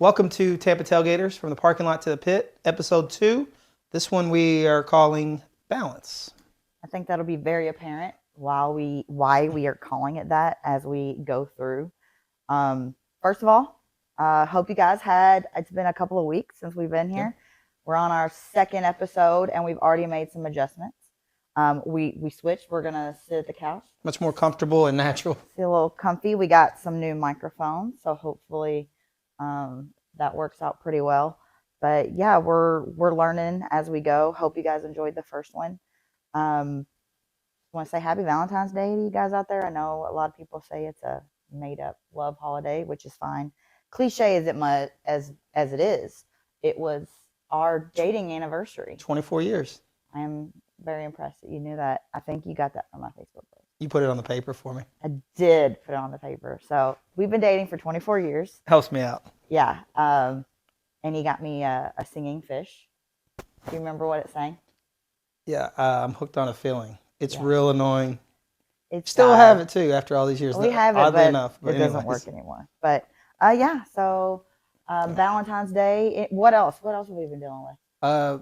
Welcome to Tampa Tailgaters, from the parking lot to the pit, episode 2. This one we are calling Balance. I think that'll be very apparent why we are calling it that as we go through. First of all, hope you guys it's been a couple of weeks since we've been here. We're on our second episode and we've already made some adjustments. We switched. We're going to sit at the couch. Much more comfortable and natural. Feel a little comfy. We got some new microphones, so hopefully that works out pretty well. But yeah, we're learning as we go. Hope you guys enjoyed the first one. Want to say happy Valentine's Day to you guys out there. I know a lot of people say it's a made-up love holiday, which is fine. Cliche as it is, it was our dating anniversary. 24 years. I am very impressed that you knew that. I think you got that from my Facebook post. You put it on the paper for me. I did put it on the paper. So we've been dating for 24 years. Helps me out. Yeah. And he got me a singing fish. Do you remember what it sang? Yeah, I'm hooked on a feeling. It's real annoying. It's Still have it too after all these years. We have it, oddly enough, but it doesn't work anymore. But so Valentine's Day. What else? What else have we been dealing with?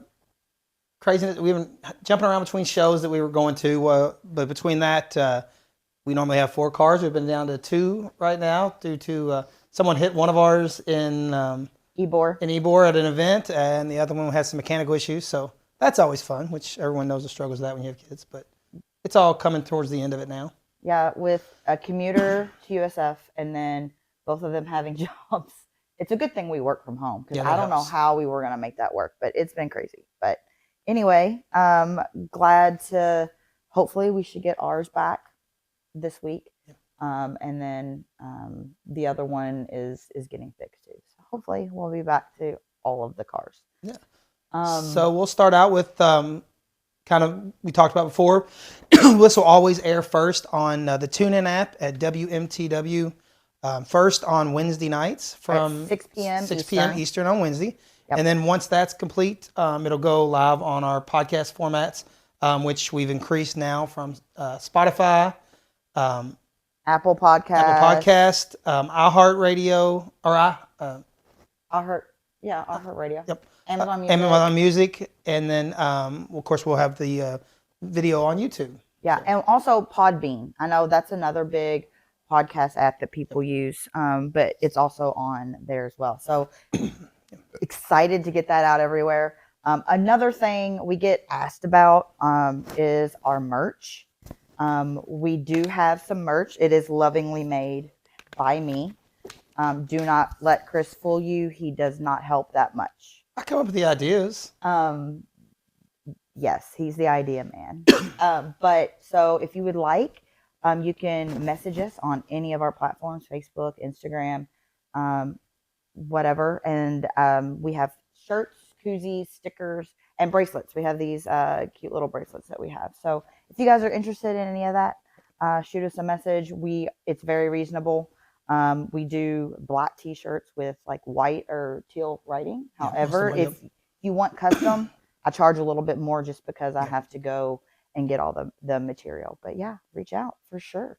Craziness. We've been jumping around between shows that we were going to, but between that, we normally have 4 cars. We've been down to 2 right now due to someone hit one of ours in Ybor at an event, and the other one has some mechanical issues. So that's always fun, which everyone knows the struggles of that when you have kids. But it's all coming towards the end of it now. Yeah, with a commuter to USF and then both of them having jobs. It's a good thing we work from home because I don't know how we were going to make that work, but it's been crazy. But anyway, glad to, hopefully we should get ours back this week. And then the other one is getting fixed too. So hopefully we'll be back to all of the cars. Yeah. So we'll start out with kind of, we talked about before, this will always air first on the TuneIn app at WMTW, first on Wednesday nights from at 6 p.m. 6 p.m. Eastern on Wednesday. Yep. And then once that's complete, it'll go live on our podcast formats, which we've increased now from Spotify, Apple Podcast, iHeartRadio, or iHeartRadio. Yep. Amazon Music, and then of course we'll have the video on YouTube. Yeah, so. And also Podbean. I know that's another big podcast app that people use, but it's also on there as well. So excited to get that out everywhere. Another thing we get asked about is our merch. We do have some merch. It is lovingly made by me. Do not let Chris fool you. He does not help that much. I come up with the ideas. Yes, he's the idea man. But so if you would like, you can message us on any of our platforms, Facebook, Instagram, whatever. And we have shirts, koozies, stickers, and bracelets. We have these cute little bracelets that we have. So if you guys are interested in any of that, shoot us a message. It's very reasonable. We do black t-shirts with like white or teal writing. However, if you want custom, I charge a little bit more just because I have to go and get all the material. But yeah, reach out for sure.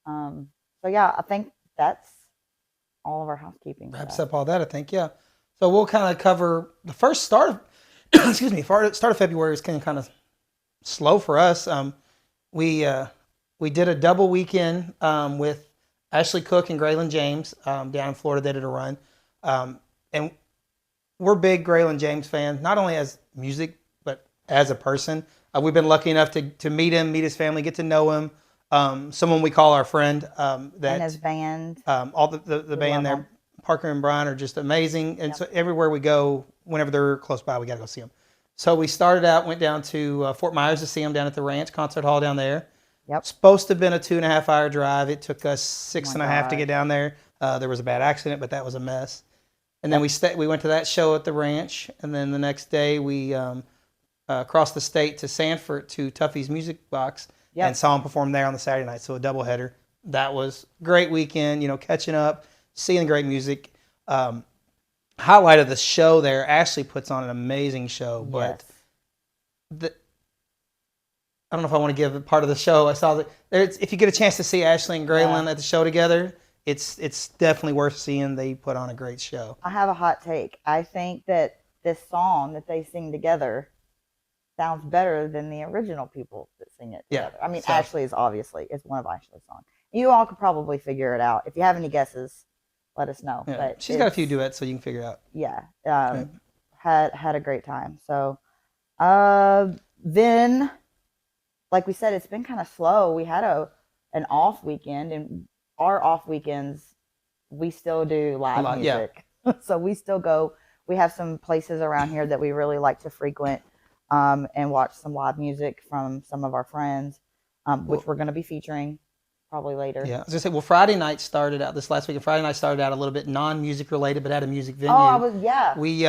So yeah, I think that's all of our housekeeping. Wraps up all that, I think. Yeah. So we'll kind of cover the first start of, start of February is kind of slow for us. We did a double weekend with Ashley Cook and Graylin James down in Florida. They did a run. And we're big Graylin James fans, not only as music, but as a person. We've been lucky enough to meet him, meet his family, get to know him. Someone we call our friend. And his band. All the band there, Parker and Brian, are just amazing. And so everywhere we go, whenever they're close by, we got to go see them. So we started out, went down to Fort Myers to see them down at the Ranch Concert Hall down there. Yep. Supposed to have been a 2.5-hour drive. It took us 6.5 to get down there. There was a bad accident, but that was a mess. And then we went to that show at the Ranch, and then the next day we crossed the state to Sanford to Tuffy's Music Box and saw him perform there on the Saturday night. So a doubleheader. That was a great weekend. Catching up, seeing great music. Highlight of the show there. Ashley puts on an amazing show, but I don't know if I want to give part of the show. I saw that if you get a chance to see Ashley and Graylin at the show together, it's definitely worth seeing. They put on a great show. I have a hot take. I think that this song that they sing together sounds better than the original people that sing it Yeah, together. I mean, so- Ashley is obviously it's one of Ashley's songs. You all could probably figure it out. If you have any guesses, let us know. Yeah. But She's got a few duets, so you can figure it out. yeah, Right. had a great time. So then, like we said, it's been kind of slow. We had an off weekend, and our off weekends we still do live Yeah. music. So we still go. We have some places around here that we really like to frequent, and watch some live music from some of our friends, which we're going to be featuring probably later. Yeah, I was gonna say, well, Friday night started out this last weekend. Friday night started out a little bit non-music related, but at a music venue. Yeah. We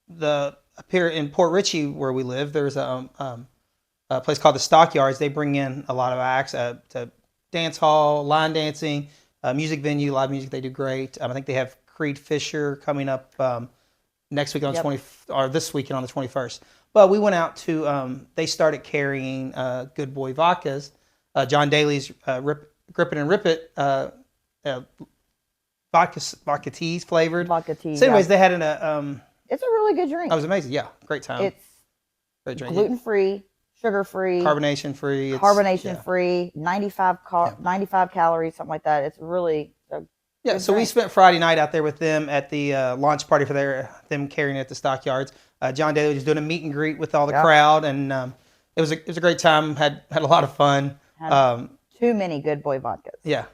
the up here in Port Richey where we live, there's a place called the Stockyards. They bring in a lot of acts to dance hall, line dancing, music venue, live music. They do great. I think they have Creed Fisher coming up next week on the 20 or this weekend on the 21st. But we went out to they started carrying Good Boy vodkas. John Daly's Grip It and Rip It vodka teas flavored. Vodka tea. So anyways, they had an it's a really good drink. that was amazing. Yeah, great time. It's great drink. gluten free, sugar free, Carbonation free. free, 95 calories, something like that. It's really yeah. So we spent Friday night out there with them at the launch party for them carrying it at the Stockyards. John Daly was doing a meet and greet with all the crowd, and it was a great time. Had a lot of fun. Too many Good Boy vodkas. Yeah,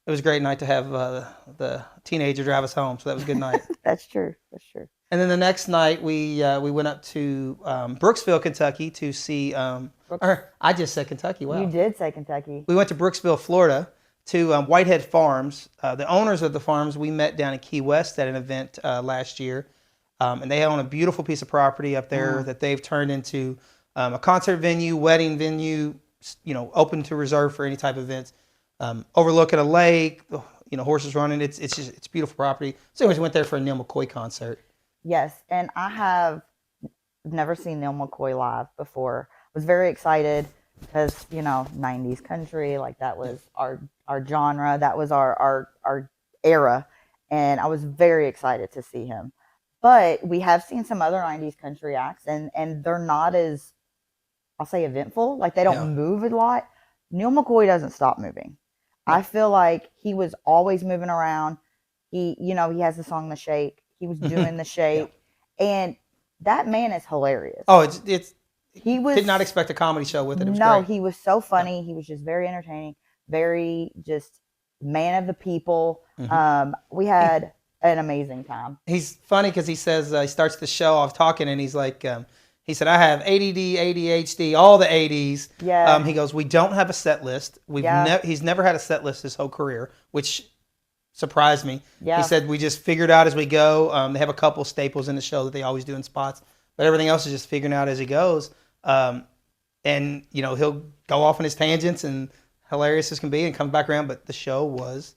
it was a great night to have the teenager drive us home. So that was a good night. That's true. That's true. And then the next night we went up to Brooksville, Kentucky to see. I just said Kentucky. Wow. You did say Kentucky. We went to Brooksville, Florida, to Whitehead Farms. The owners of the farms we met down in Key West at an event last year, and they own a beautiful piece of property up there that they've turned into a concert venue, wedding venue. Open to reserve for any type of events. Overlooking a lake, horses running. It's beautiful property. So anyways, we went there for a Neil McCoy concert. Yes, and I have never seen Neil McCoy live before. I was very excited because 90s country, like that was our genre, that was our era, and I was very excited to see him. But we have seen some other 90s country acts, and they're not as, I'll say, eventful. Like they don't move a lot. Neil McCoy doesn't stop moving. I feel like he was always moving around. He has the song "The Shake." He was doing the shake, and that man is hilarious. Oh, he was did not expect a comedy show with it. It was no, great. he was so funny. Yeah. He was just very entertaining, very just man of the people. We had an amazing time. He's funny because he says he starts the show off talking, and he's like, he said, "I have ADD, ADHD, all the 80s." Yeah. He goes, "We don't have a set list. He's never had a set list his whole career, which surprised me. Yeah. He said we just figured out as we go. They have a couple staples in the show that they always do in spots, but everything else is just figuring out as he goes. And he'll go off on his tangents and hilarious as can be, and comes back around. But the show was,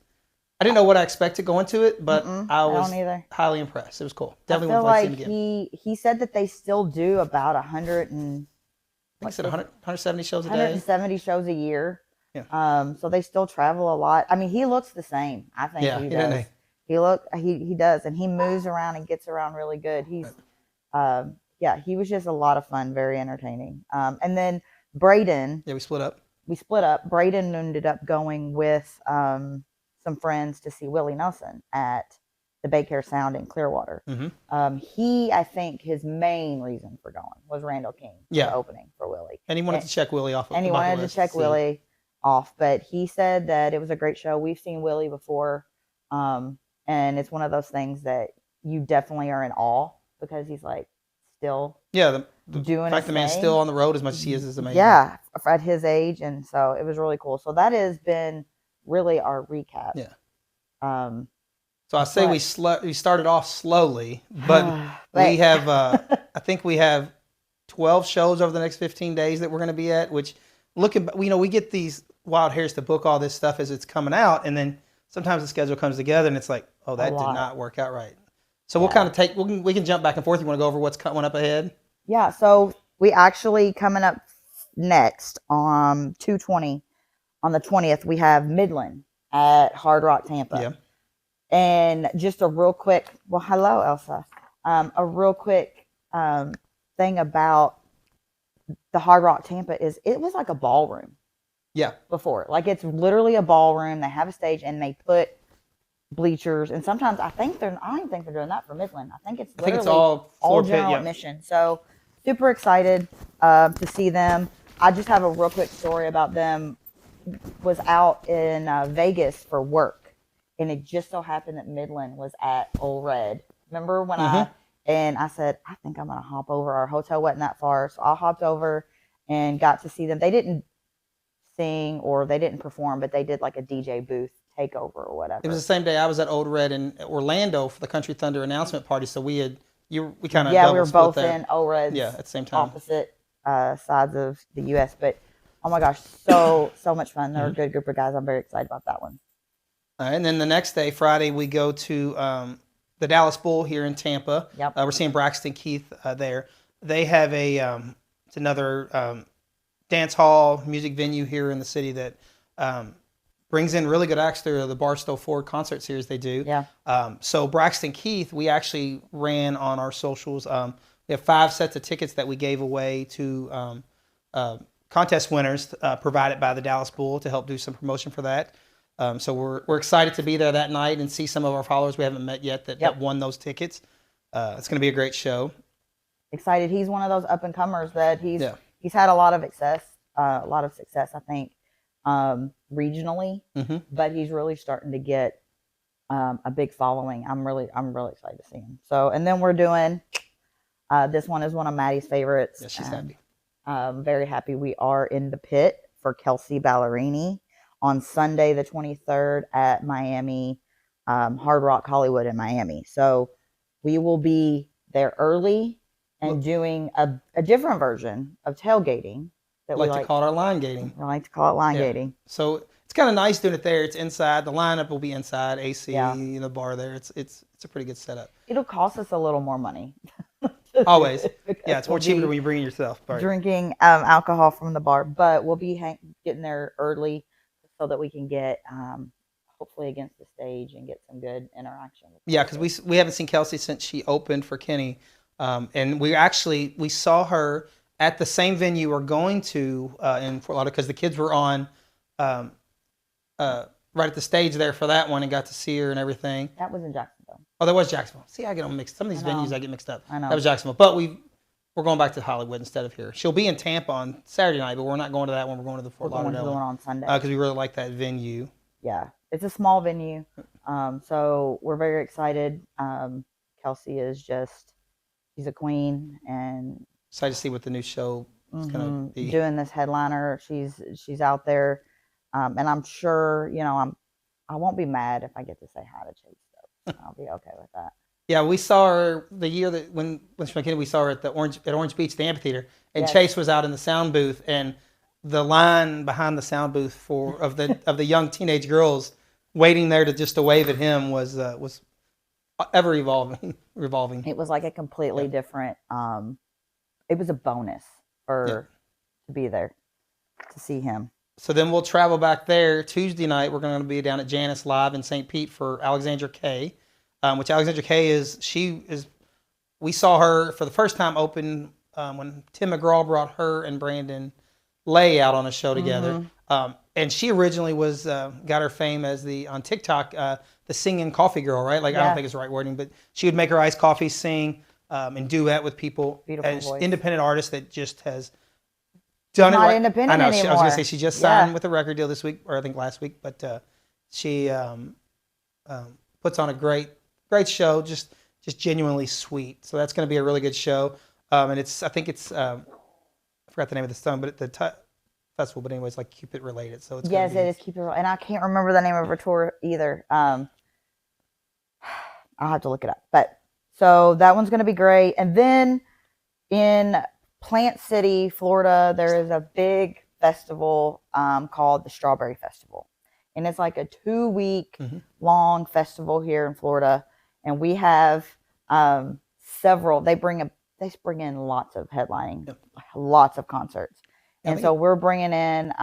I didn't know what I expected going to it, but I was highly impressed. It was cool. Definitely want to see him again. He said that they still do about 100 and I think he said 170 shows a day. 170 shows a year. Yeah. So they still travel a lot. I mean, he looks the same. I think he does. He does, and he moves around and gets around really good. He's, he was just a lot of fun, very entertaining. And then Braden. Yeah, we split up. Braden ended up going with some friends to see Willie Nelson at the Baycare Sound in Clearwater. I think his main reason for going was Randall King, the opening for Willie. And he wanted to check Willie off. And he wanted to check Willie off, but he said that it was a great show. We've seen Willie before, and it's one of those things that you definitely are in awe because he's like still the doing fact the man's still on the road as much as he is amazing. Yeah, at his age, and so it was really cool. So that has been really our recap. Yeah. So I say we started off slowly, but we have I think we have 12 shows over the next 15 days that we're going to be at. Which we get these wild hairs to book all this stuff as it's coming out, and then sometimes the schedule comes together and it's like, oh, that did not work out right. So we'll kind of we can jump back and forth. You want to go over what's coming up ahead? Yeah. So we actually coming up next on 2/20 on the 20th we have Midland. at Hard Rock Tampa. Yeah. And just a real quick, well, hello, Elsa. A real quick thing about the Hard Rock Tampa is it was like a ballroom Yeah. before. Like it's literally a ballroom. They have a stage and they put bleachers. And sometimes I don't even think they're doing that for Midland. I think it's I think it's literally all floor pit. general Yeah. admission. So super excited to see them. I just have a real quick story about them. Was out in Vegas for work, and it just so happened that Midland was at Old Red. Remember when I said I think I'm gonna hop over. Our hotel wasn't that far, so I hopped over and got to see them. They didn't sing or they didn't perform, but they did like a DJ booth takeover or whatever. It was the same day I was at Old Red in Orlando for the Country Thunder announcement party. So we kind of we were both there. in Old Red's at the same time, opposite sides of the U.S. But oh my gosh, so much fun. They're a good group of guys. I'm very excited about that one. And then the next day, Friday, we go to the Dallas Bowl here in Tampa. Yep. We're seeing Braxton Keith there. They have it's another dance hall music venue here in the city that brings in really good acts through the Barstow Ford concert series they do. Yeah. So Braxton Keith, we actually ran on our socials. We have 5 sets of tickets that we gave away to contest winners provided by the Dallas Bull to help do some promotion for that. So we're excited to be there that night and see some of our followers we haven't met yet that won those tickets. It's going to be a great show. Excited. He's one of those up and comers that he's had a lot of success. I think, regionally, but he's really starting to get a big following. I'm really excited to see him. So, and then we're doing this one is one of Maddie's favorites. Yeah, she's happy. Very happy. We are in the pit for Kelsey Ballerini on Sunday the 23rd at Miami, Hard Rock Hollywood in Miami. So we will be there early and doing a different version of tailgating. That we like to call it our line gating. I like to call it line gating. So it's kind of nice doing it there. It's inside. The lineup will be inside. AC, the bar there. It's a pretty good setup. It'll cost us a little more money. Always. Yeah, it's more cheaper when you bring yourself. Right. Drinking alcohol from the bar, but we'll be getting there early so that we can get hopefully against the stage and get some good interaction. Yeah, because we haven't seen Kelsey since she opened for Kenny, and we saw her at the same venue we're going to in Fort Lauderdale because the kids were on right at the stage there for that one and got to see her and everything. That was in Jacksonville. Oh, that was Jacksonville. See, I get them mixed. Some of these venues I get mixed up. I know. That was Jacksonville. But we're going back to Hollywood instead of here. She'll be in Tampa on Saturday night, but we're not going to that one. We're going to the Fort Lauderdale one on Sunday. Because we really like that venue. Yeah, it's a small venue. So we're very excited. Kelsey is she's a queen and excited to see what the new show is going to be. Doing this headliner. She's out there. And I'm sure, I won't be mad if I get to say hi to Chase. I'll be okay with that. Yeah, we saw her the year that when she was we saw her at Orange Beach, the amphitheater, and Chase was out in the sound booth, and the line behind the sound booth of the young teenage girls waiting there to wave at him was ever revolving. It was like a completely different. It was a bonus to be there to see him. So then we'll travel back there Tuesday night. We're going to be down at Janice Live in St. Pete for Alexandra Kay, which Alexandra Kay we saw her for the first time open when Tim McGraw brought her and Brandon Lay out on a show together. And she originally got her fame as on TikTok, the singing coffee girl, right? Like, I don't think it's the right wording, but she would make her iced coffee, sing, and duet with people. Beautiful voice. Independent artist that just has done not independent anymore. I was going to say she just signed with a record deal this week, or I think last week, but she puts on a great show, just genuinely sweet. So that's going to be a really good show. And I think it's I forgot the name of the song, but the festival, but anyways, like Cupid related. So it's it is Cupid, and I can't remember the name of her tour either. I'll have to look it up. But so that one's going to be great. And then in Plant City, Florida, there is a big festival called the Strawberry Festival, and it's like a 2-week long festival here in Florida. And we have several. They bring in lots of headlining, lots of concerts. And so we're bringing in,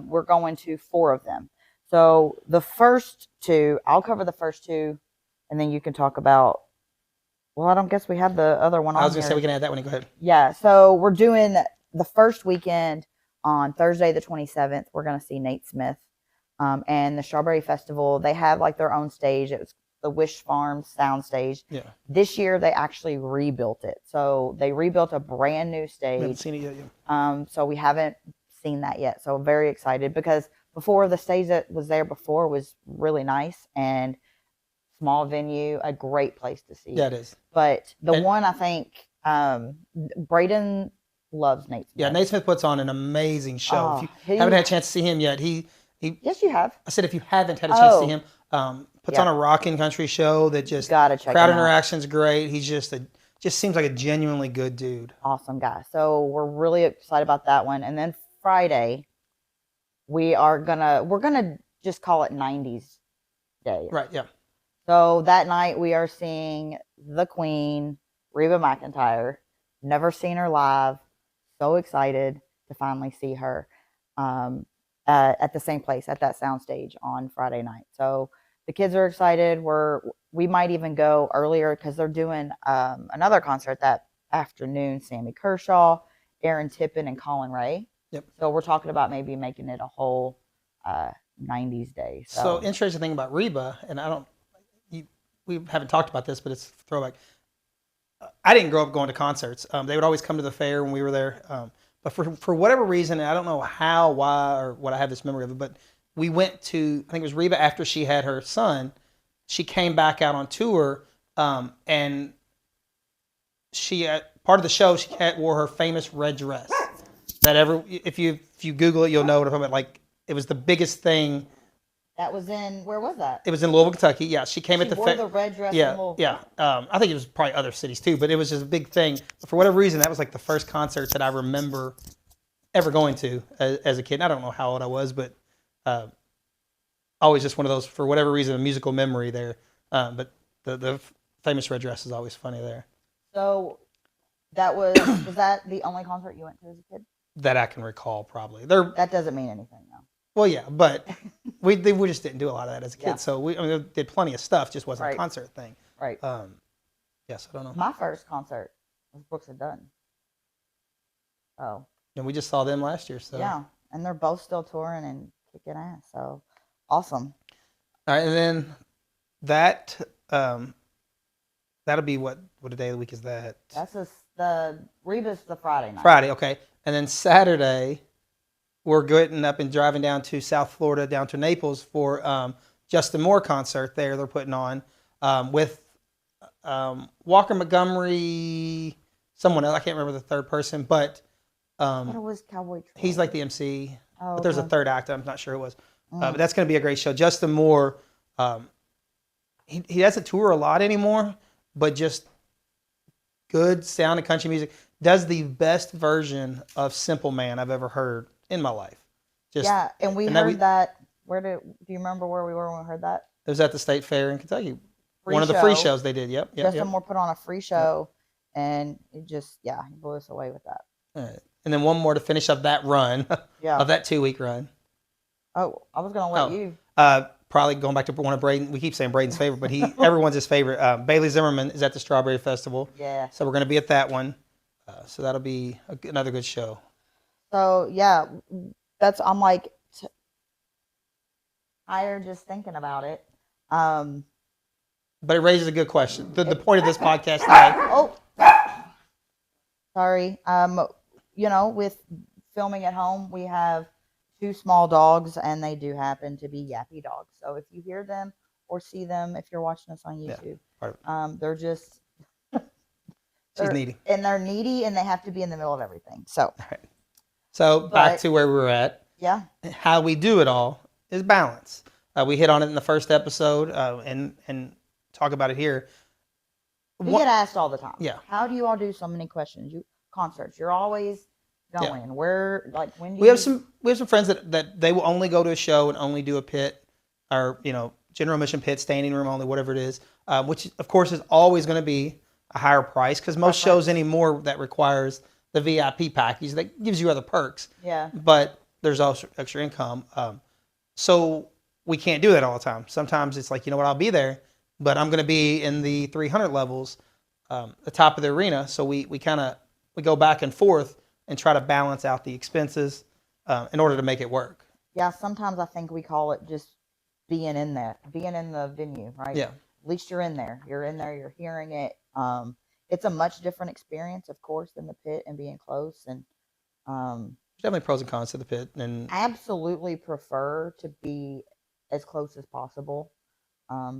we're going to 4 of them. So the first two, I'll cover the first two, and then you can talk about. Well, I don't guess we have the other one I on was going to here. say we can add that one. Go ahead. Yeah, so we're doing the first weekend on Thursday the 27th. We're going to see Nate Smith, and the Strawberry Festival. They have like their own stage. It was the Wish Farms sound stage. Yeah. This year they actually rebuilt it. So they rebuilt a brand new We stage. haven't seen it yet. Yeah. So we haven't seen that yet. So I'm very excited because before the stage that was there before was really nice and small venue, a great place to see. Yeah, it is. But the one I think Braden loves Nate Smith. Yeah, Nate Smith puts on an amazing show. Oh, If you haven't had a chance to see him yet, he yes, you have. I said if you haven't had a chance to see Oh. him, puts on a rocking country show that just Gotta check crowd him out. interaction's great. He's just seems like a genuinely good dude. Awesome guy. So we're really excited about that one. And then Friday, we're gonna just call it 90s Day. Right, yeah. So that night we are seeing the Queen, Reba McEntire. Never seen her live. So excited to finally see her at the same place, at that soundstage on Friday night. So the kids are excited. We might even go earlier because they're doing another concert that afternoon. Sammy Kershaw, Aaron Tippin, and Colin Ray. Yep. So we're talking about maybe making it a whole 90s day. So interesting thing about Reba, and we haven't talked about this, but it's a throwback. I didn't grow up going to concerts. They would always come to the fair when we were there. But for whatever reason, and I don't know how, why, or what I have this memory of it, but we went to, I think it was Reba after she had her son. She came back out on tour, and she, part of the show, she wore her famous red dress. If you Google it, you'll know what I'm talking about. Like, it was the biggest thing. that was where was that? It was in Louisville, Kentucky. Yeah, she came at the wore the red dress in Yeah, Louisville. yeah. I think it was probably other cities too, but it was just a big thing. But for whatever reason, that was like the first concert that I remember ever going to as a kid. And I don't know how old I was, but always just one of those, for whatever reason, a musical memory there. But the famous red dress is always funny there. So that was that the only concert you went to as a kid? That I can recall, probably. That doesn't mean anything though. Well, yeah, but we just didn't do a lot of that as a kid. Yeah. So we did plenty of stuff, just wasn't a Right. concert thing. Right. Yes, I don't know. My first concert was Brooks and Dunn. Oh. And we just saw them last year. So Yeah. And they're both still touring and kicking ass. So awesome. All right, and then that that'll be what day of the week is that? That's the Reba's the Friday night. Friday, okay. And then Saturday, we're getting up and driving down to South Florida, down to Naples for Justin Moore concert there they're putting on with Walker Montgomery, someone else. I can't remember the third person, but But it was Cowboy Troy. he's like the MC. Oh, But there's a okay. third act. I'm not sure who it was. But that's going to be a great show. Justin Moore, he doesn't tour a lot anymore, but just good sound of country music. Does the best version of Simple Man I've ever heard in my life. Just, yeah, and we and then heard that. Do you remember where we were when we heard that? It was at the State Fair in Kentucky. Free One of the free show. shows they did. Yep. Justin Moore put on a free show, and it just he blew us away with that. All right. And then one more to finish up that run, Yeah. of that 2-week run. Oh, I was gonna let you. Probably going back to one of Braden. We keep saying Braden's favorite, but everyone's his favorite. Bailey Zimmerman is at the Strawberry Festival. Yeah. So we're going to be at that one. So that'll be another good show. So yeah, I'm like tired just thinking about it. But it raises a good question. The point of this podcast today. Oh, sorry. With filming at home, we have 2 small dogs, and they do happen to be yappy dogs. So if you hear them or see them, if you're watching us on YouTube, they're just She's needy. and they're needy, and they have to be in the middle of everything. So, So back to where we were at. yeah, How we do it all is balance. We hit on it in the first episode, and talk about it here. we get asked all the time. Yeah. How do you all do so many questions? Concerts. You're always going. Yeah. Where when do We have some friends that they will only go to a show and only do a pit, or general admission pit, standing room only, whatever it is. Which of course is always going to be a higher price because most shows anymore that requires the VIP package that gives you other perks. Yeah. But there's also extra income. So we can't do that all the time. Sometimes it's like, you know what, I'll be there, but I'm going to be in the 300 levels, the top of the arena. So we go back and forth and try to balance out the expenses in order to make it work. Yeah, sometimes I think we call it just being in there, being in the venue, right? Yeah. At least you're in there. You're in there. You're hearing it. It's a much different experience, of course, than the pit and being close. And Definitely pros and cons to the pit. And absolutely prefer to be as close as possible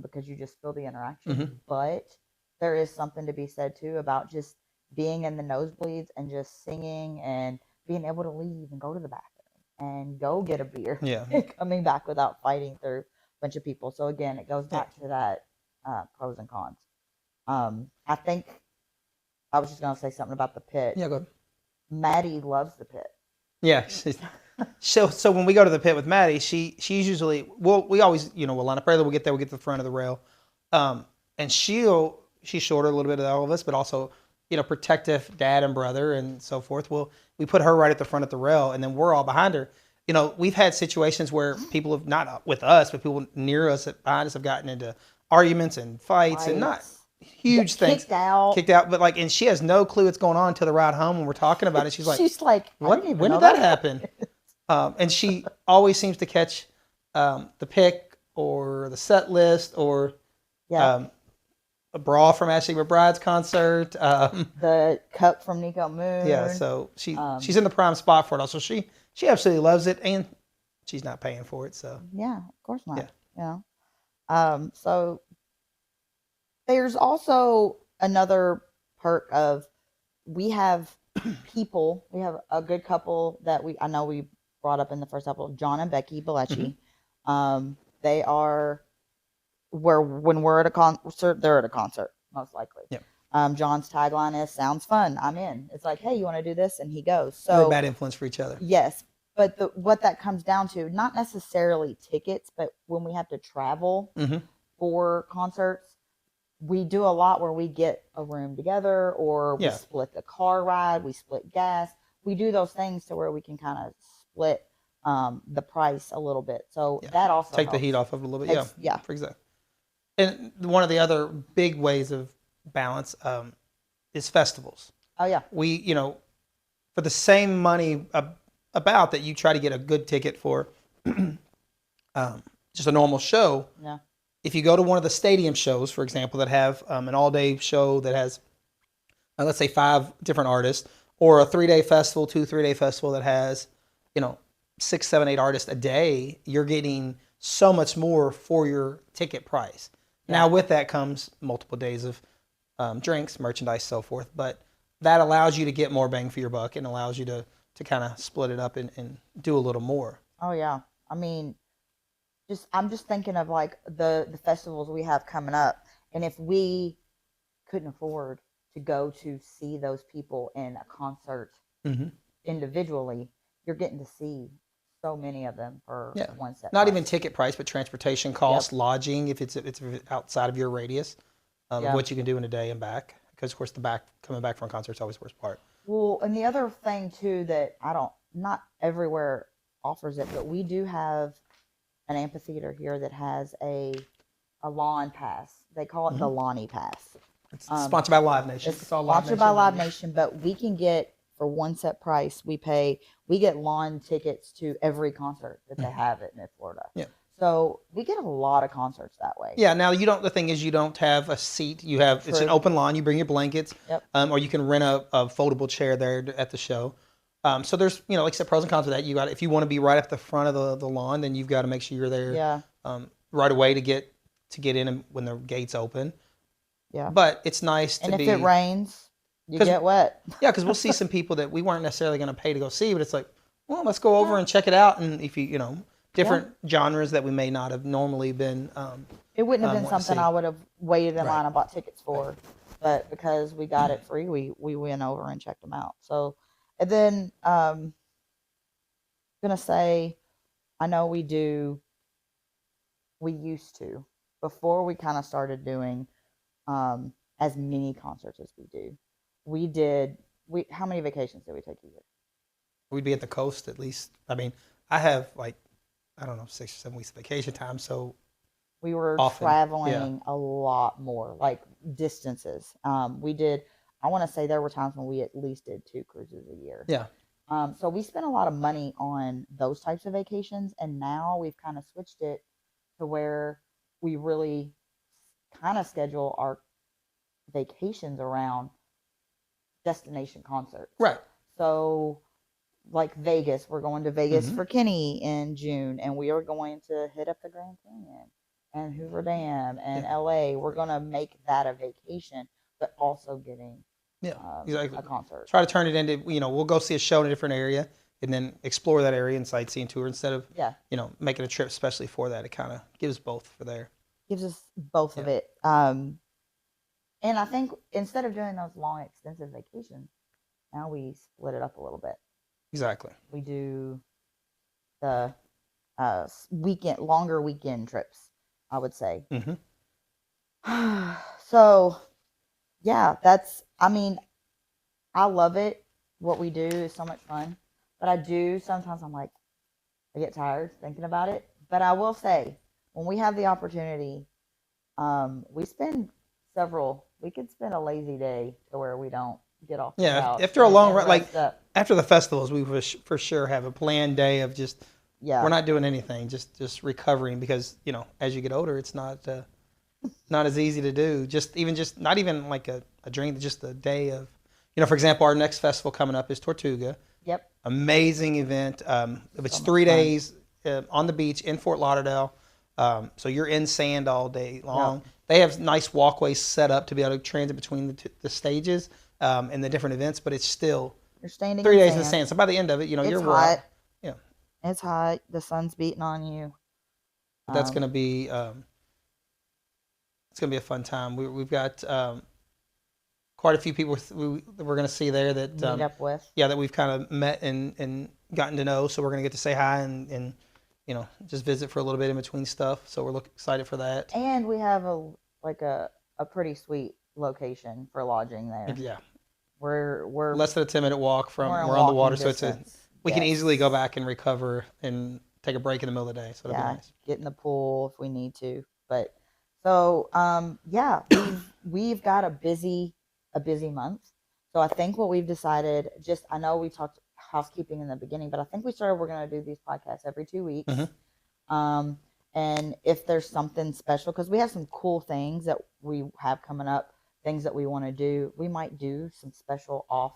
because you just feel the interaction. Mhm. But there is something to be said too about just being in the nosebleeds and just singing and being able to leave and go to the bathroom and go get a beer yeah, and coming back without fighting through a bunch of people. So again, it goes back to that pros and cons. I think I was just gonna say something about the pit. yeah, go ahead. Maddie loves the pit. Yeah. So when we go to the pit with Maddie, she's usually we always we'll line up early. We'll get there. We'll get to the front of the rail, and she's shorter a little bit of all of us, but also protective dad and brother and so forth. We put her right at the front of the rail, and then we're all behind her. We've had situations where people have not with us, but people near us behind us have gotten into arguments and fights and not huge things. Kicked out, but and she has no clue what's going on until the ride home when we're talking about it. She's like, what? When did that happen? And she always seems to catch the pick or the set list or a bra from Ashley McBride's concert. The cup from Nico Moon. Yeah, so she's in the prime spot for it. Also, she absolutely loves it, and she's not paying for it. So yeah, of course not. Yeah. So there's also another perk of we have people. We have a good couple that I know we brought up in the first episode, John and Becky Bellecci. Mm-hmm. They are when we're at a concert, they're at a concert most likely. Yep. John's tagline is "Sounds fun, I'm in." It's like, hey, you want to do this, and he goes. So really bad influence for each other. Yes, but what that comes down to, not necessarily tickets, but when we have to travel for concerts, we do a lot where we get a room together, or we split the car ride, we split gas. We do those things to where we can kind of split the price a little bit. So that also take helps. the heat off of it a little bit. Yeah. For exactly. And one of the other big ways of balance is festivals. Oh yeah. We for the same money about that, you try to get a good ticket for just a normal show. Yeah. If you go to one of the stadium shows, for example, that have an all-day show that has, let's say, 5 different artists, or a 3-day festival, 3-day festival that has, 6, 7, 8 artists a day, you're getting so much more for your ticket price. Yeah. Now, with that comes multiple days of drinks, merchandise, so forth. But that allows you to get more bang for your buck and allows you to kind of split it up and do a little more. Oh yeah, I mean, I'm just thinking of like the festivals we have coming up, and if we couldn't afford to go to see those people in a concert individually, you're getting to see so many of them for one set. Not even ticket price, but transportation costs, lodging if it's outside of your radius of what you can do in a day and back. Because of course coming back from a concert is always the worst part. Well, and the other thing too that not everywhere offers it, but we do have an amphitheater here that has a lawn pass. They call it the Lonnie Pass. It's sponsored by Live Nation. It's sponsored by Live Nation, but we can get, for one set price, we get lawn tickets to every concert that they have at Mid Florida. Yeah. So we get a lot of concerts that way. Yeah. Now the thing is you don't have a seat. It's an open lawn. You bring your blankets, or you can rent a foldable chair there at the show. So there's, like I said, pros and cons with that. If you want to be right up the front of the lawn, then you've got to make sure you're there right away to get in when the gates open. Yeah. But it's nice to be. And if it rains, you get wet. Yeah, because we'll see some people that we weren't necessarily going to pay to go see, but it's like, well, let's go over and check it out. And if different genres that we may not have normally been. It wouldn't have been something I would have waited in line and bought tickets for, but because we got it free, we went over and checked them out. So, and then I'm gonna say, I know we used to, before we kind of started doing as many concerts as we do. How many vacations did we take a year? We'd be at the coast at least. I mean, I have like I don't know, 6 or 7 weeks of vacation time. So We were often, yeah, traveling a lot more, like distances. We did. I want to say there were times when we at least did 2 cruises a year. yeah, So we spent a lot of money on those types of vacations, and now we've kind of switched it to where we really kind of schedule our vacations around destination concerts. right. So, like Vegas, we're going to Vegas Hmm. for Kenny in June, and we are going to hit up the Grand Canyon and Hoover Dam and Yeah, LA. We're going to make that a vacation, but also getting yeah, exactly. a concert. Try to turn it into, we'll go see a show in a different area and then explore that area and sightseeing tour instead of, Yeah, making a trip especially for that. It kind of gives both for there. gives us both of Yeah, it. And I think instead of doing those long, extensive vacations, now we split it up a little bit. exactly. We do the longer weekend trips, I would say. Hmm. So, yeah, I mean, I love it. What we do is so much fun. But I do sometimes, I get tired thinking about it. But I will say, when we have the opportunity, we spend we could spend a lazy day to where we don't get off the Yeah, couch after a long and run, like rest up. after the festivals, we would for sure have a planned day of just we're Yeah, not doing anything, just recovering because as you get older, it's not as easy to do. Just not even like a drink, just a day of for example, our next festival coming up is Tortuga. yep, Amazing event. It's so much three fun. days on the beach in Fort Lauderdale. So you're in sand all day Yep, long. They have nice walkways set up to be able to transit between the stages and the different events, but it's still you're standing three in days in the sand. sand. So by the end of it, It's you're wore hot. out. Yeah, It's hot. The sun's beating on you. but that's Um, gonna be it's gonna be a fun time. We've got quite a few people that we're gonna see there that Meet up with. yeah, that we've kind of met and gotten to know. So we're gonna get to say hi and just visit for a little bit in between stuff. So we're excited for that. And we have a pretty sweet location for lodging there. Yeah, We're less than a 10-minute walk we're from in we're on the water, walking so distance. we can Yes. easily go back and recover and take a break in the middle of the day. So that'll be Yeah, nice. get in the pool if we need to. But so yeah, we've got a busy month. So I think what we've decided, just I know we talked housekeeping in the beginning, but I think we're gonna do these podcasts every 2 weeks. Hmm. Um, and if there's something special, because we have some cool things that we have coming up, things that we want to do, we might do some special off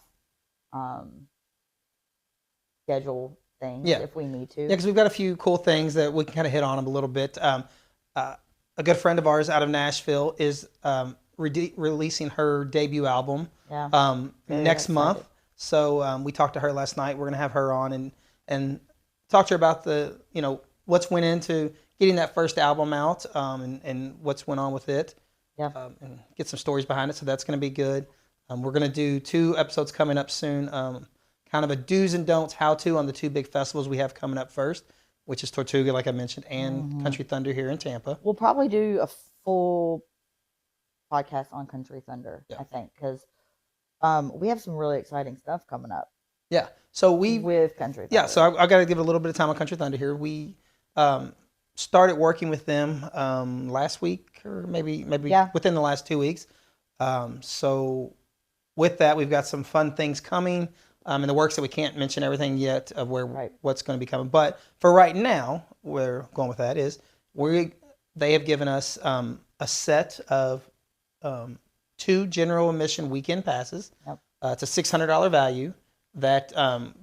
um, schedule things Yeah, if we need yeah, to. because we've got a few cool things that we can kind of hit on them a little bit. Uh, a good friend of ours out of Nashville is releasing her debut album Yeah, very next month. excited. So we talked to her last night. We're gonna have her on and talk to her about the what's went into getting that first album out and what's went on with it Yeah, and get some stories behind it. So that's gonna be good. We're gonna do 2 episodes coming up soon. Kind of a do's and don'ts how to on the 2 big festivals we have coming up first, which is Tortuga, like I mentioned, and hmm Country Thunder here in Tampa. we'll probably do a full podcast on Country Thunder. Yeah. I think because we have some really exciting stuff coming up Yeah. So with Country yeah. Thunder. So I got to give a little bit of time on Country Thunder here. We um, started working with them last week or maybe Yeah, within the last 2 weeks. So with that, we've got some fun things coming in the works that we can't mention everything yet of right. what's going to be coming. But for right now, where we're going with that is we they have given us a set of 2 general admission weekend passes. Yep. It's a $600 value that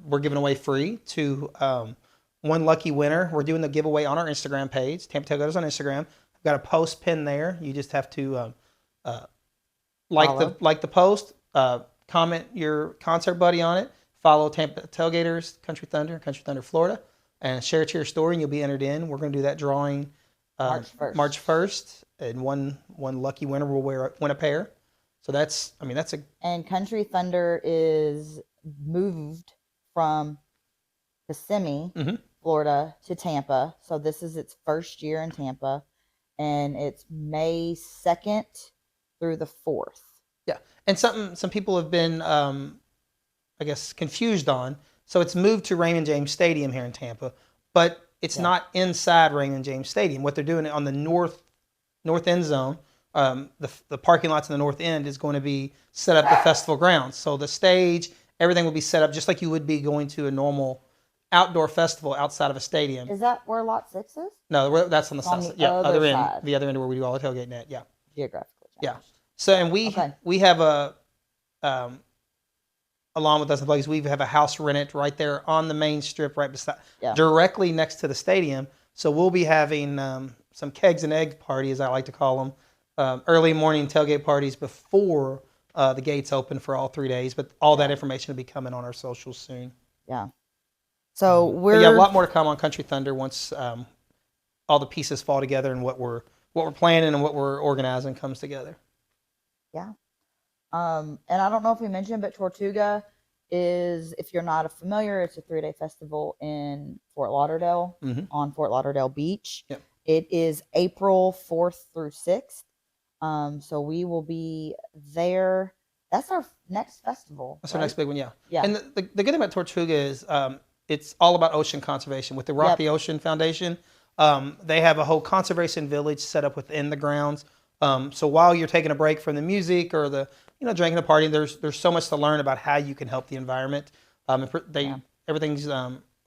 we're giving away free to one lucky winner. We're doing the giveaway on our Instagram page, Tampa Tailgaters on Instagram. I've got a post pin there. You just have to uh, Follow. like the post, comment your concert buddy on it, follow Tampa Tailgaters, Country Thunder, Florida, and share it to your story, and you'll be entered in. We're going to do that drawing March 1st. March 1st, and one lucky winner will win a pair. So that's a And Country Thunder is moved from Kissimmee, mhm. Florida, to Tampa. So this is its first year in Tampa, and it's May 2nd through the 4th. Yeah, and something some people have been I guess confused on. So it's moved to Raymond James Stadium here in Tampa, but it's Yeah. not inside Raymond James Stadium. What they're doing on the north end zone, the parking lots in the north end is going to be set up the festival grounds. So the stage, everything will be set up just like you would be going to a normal outdoor festival outside of a stadium. Is that where lot 6 is? No, that's on the On south the side. Yeah, other other end, side. the other end where we do all the tailgate net. Yeah, Geographically yeah. challenged. So and Okay. we have a along with us employees, we have a house rented right there on the main strip, right beside, Yeah. directly next to the stadium. So we'll be having some kegs and egg party, as I like to call them, early morning tailgate parties before the gates open for all 3 days. But all that information will be coming on our socials soon. Yeah. So But yeah, a we're lot more to come on Country Thunder once all the pieces fall together and what we're planning and what we're organizing comes together. yeah. And I don't know if we mentioned, but Tortuga is, if you're not familiar, it's a 3-day festival in Fort Lauderdale on Fort Lauderdale Beach. Yep. It is April 4th through 6th. So we will be there. That's our next festival. That's right? our next big one, yeah. Yeah. And the good thing about Tortuga is it's all about ocean conservation. With the Rock the Ocean Foundation, they have a whole conservation village set up within the grounds. So while you're taking a break from the music or the drinking the party, there's so much to learn about how you can help the environment. Everything's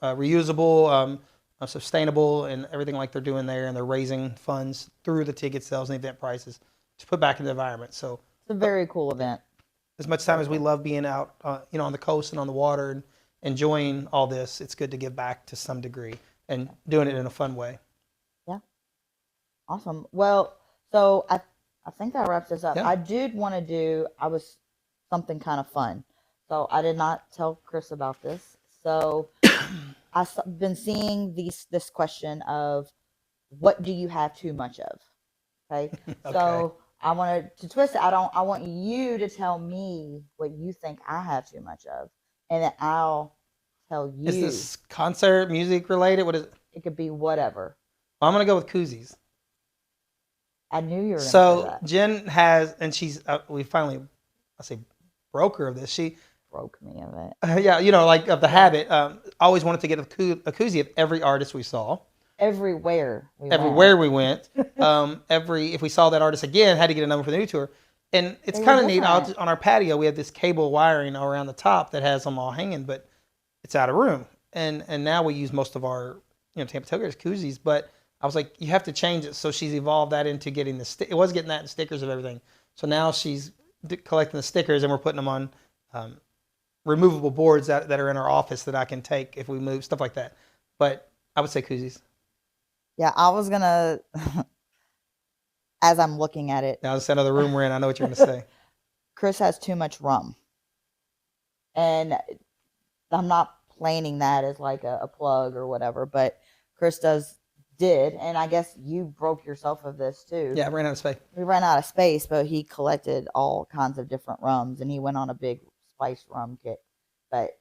reusable, sustainable, and everything like they're doing there, and they're raising funds through the ticket sales and event prices to put back in the environment. So It's a very cool event. as much time as we love being out, on the coast and on the water and enjoying all this, it's good to give back to some degree and doing it in a fun way. Yeah. Awesome. Well, so I think that wraps us up. Yeah. I did want to do something kind of fun. So I did not tell Chris about this. So I've been seeing this question of, what do you have too much of? Okay. Okay. So I wanted to twist it. I want you to tell me what you think I have too much of, and then I'll tell you. Is this concert, music related? What is it? It could be whatever. Well, I'm going to go with koozies. I knew you were going to say So that. Jen has, and she's, we finally, I say broke her of this. She, Broke me of it. yeah, like of the habit, always wanted to get a koozie of every artist we saw. Everywhere we went. If we saw that artist again, had to get a number for the new tour. And it's They were kind of neat. different. On our patio, we have this cable wiring around the top that has them all hanging, but it's out of room. And now we use most of our Tampa Tailgaters koozies. But I was like, you have to change it. So she's evolved that into getting it was getting that and stickers of everything. So now she's collecting the stickers, and we're putting them on removable boards that are in our office that I can take if we move, stuff like that. But I would say koozies. Yeah, I was gonna. As I'm looking at it, Now that's another room we're in. I know what you're going to say. Chris has too much rum, and I'm not planning that as like a plug or whatever, but Chris did, and I guess you broke yourself of this too. Yeah, I ran out of space. We ran out of space, but he collected all kinds of different rums, and he went on a big spice rum kick. But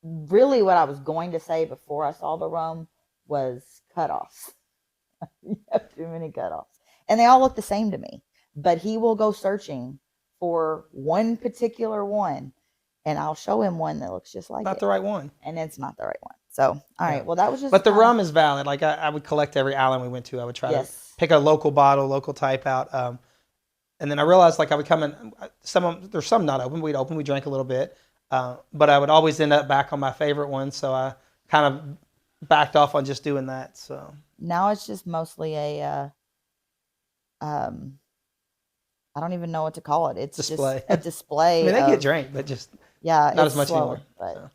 really, what I was going to say before I saw the rum was cutoffs. You have too many cutoffs, and they all look the same to me. But he will go searching for one particular one, and I'll show him one that looks just like Not it, the right one. and it's not the right one. So, all right, well, that was just. But the rum is valid. Like I would collect every island we went to. I would try to pick a local bottle, local type out. And then I realized like I would come in. There's some not open. We'd open. We drank a little bit, but I would always end up back on my favorite one. So I kind of backed off on just doing that. So now it's just mostly a. I don't even know what to call it. It's display. Just a display. I mean, they get drank, but just not as much slower, anymore. But. So.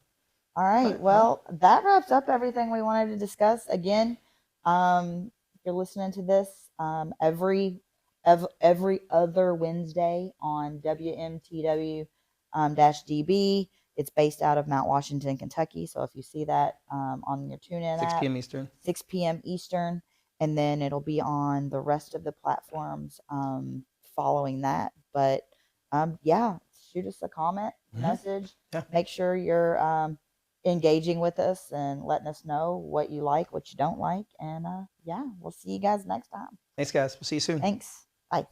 All right. Well, that wraps up everything we wanted to discuss. Again, if you're listening to this every other Wednesday on WMTW -DB. It's based out of Mount Washington, Kentucky. So if you see that on your TuneIn 6 app, p.m. Eastern. 6 p.m. Eastern, and then it'll be on the rest of the platforms following that. But yeah, shoot us a comment, message. Yeah. Make sure you're engaging with us and letting us know what you like, what you don't like. And yeah, we'll see you guys next time. Thanks, guys. We'll see you soon. Thanks. Bye.